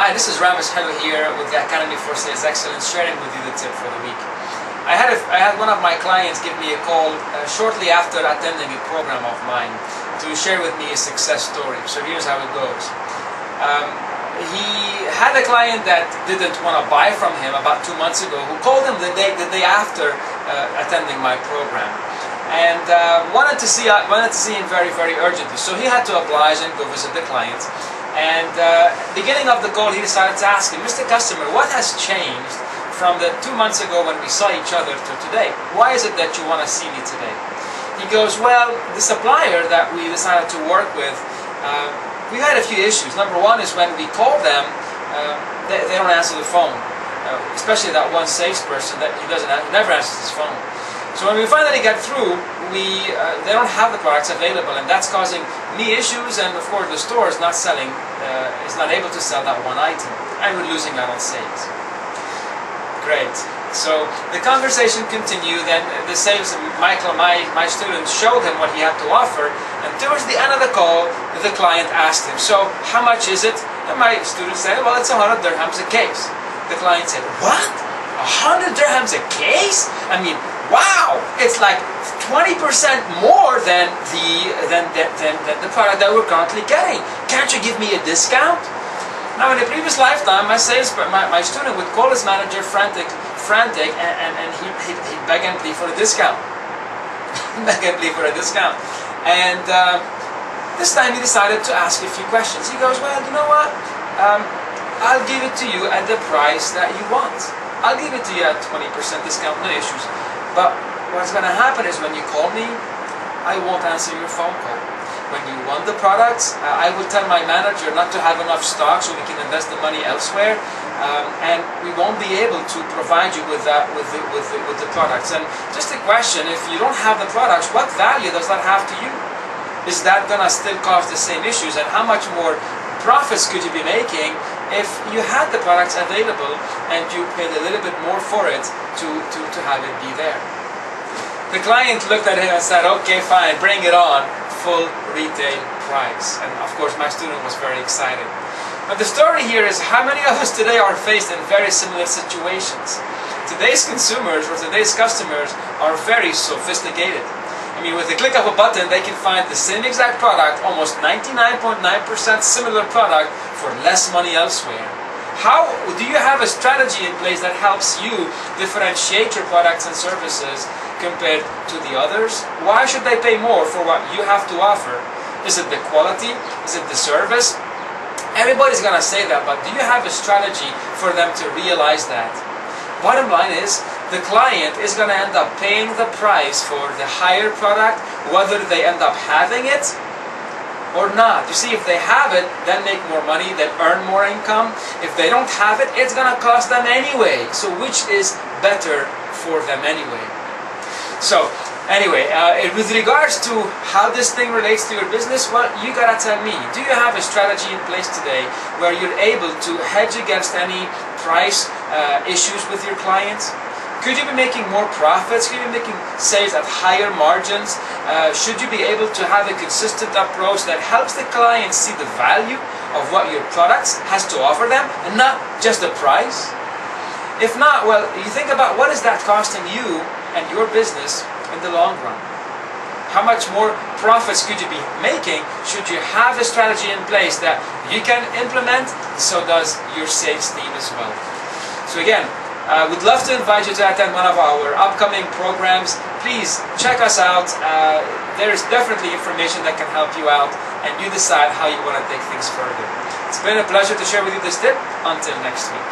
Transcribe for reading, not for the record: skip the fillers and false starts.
Hi, this is Ramez Helou here with the Academy for Sales Excellence, sharing with you the tip for the week. I had one of my clients give me a call shortly after attending a program of mine to share with me a success story. So here's how it goes. He had a client that didn't want to buy from him about 2 months ago, who called him the day after attending my program, and wanted to see him very, very urgently. So he had to oblige and go visit the client. And beginning of the call, he decided to ask him, "Mr. Customer, what has changed from the 2 months ago when we saw each other to today? Why is it that you want to see me today?" He goes, "Well, the supplier that we decided to work with, we had a few issues. Number one is when we call them, they don't answer the phone, especially that one salesperson that he never answers his phone. So when we finally get through, they don't have the products available, and that's causing me issues, and of course the store is not able to sell that one item, and we're losing out on sales." Great. So the conversation continued, and the sales Michael, my student, showed him what he had to offer, and towards the end of the call, the client asked him, "So how much is it?" And my student said, "Well, it's 100 dirhams a case." The client said, "What? 100 dirhams a case? I mean, wow! It's like 20% more than the product that we're currently getting. Can't you give me a discount?" Now, in a previous lifetime, my student would call his manager frantic, and he'd beg and plead for a discount. Beg and plead for a discount. And this time he decided to ask a few questions. He goes, "Well, you know what? I'll give it to you at the price that you want. I'll give it to you at 20% discount, no issues. But what's going to happen is when you call me, I won't answer your phone call. When you want the products, I will tell my manager not to have enough stock so we can invest the money elsewhere, and we won't be able to provide you with the products. And just a question: if you don't have the products, what value does that have to you? Is that going to still cause the same issues? And how much more profits could you be making if you had the products available and you paid a little bit more for it to have it be there?" The client looked at him and said, "Okay, fine, bring it on, full retail price." And of course my student was very excited. But the story here is how many of us today are faced in very similar situations. Today's consumers or today's customers are very sophisticated. I mean, with the click of a button, they can find the same exact product, almost 99.9% similar product, for less money elsewhere. How do you have a strategy in place that helps you differentiate your products and services compared to the others? Why should they pay more for what you have to offer? Is it the quality? Is it the service? Everybody's going to say that, but do you have a strategy for them to realize that? Bottom line is, the client is going to end up paying the price for the higher product, whether they end up having it or not. You see, if they have it, then make more money, then earn more income. If they don't have it, it's going to cost them anyway. So which is better for them anyway? So anyway, with regards to how this thing relates to your business, well, you gotta tell me, do you have a strategy in place today where you're able to hedge against any price issues with your clients? Could you be making more profits? Could you be making sales at higher margins? Should you be able to have a consistent approach that helps the client see the value of what your products has to offer them and not just the price? If not, well, you think about what is that costing you and your business in the long run. How much more profits could you be making should you have a strategy in place that you can implement? So does your sales team as well. So again, I would love to invite you to attend one of our upcoming programs. Please check us out. There is definitely information that can help you out, and you decide how you want to take things further. It's been a pleasure to share with you this tip. Until next week.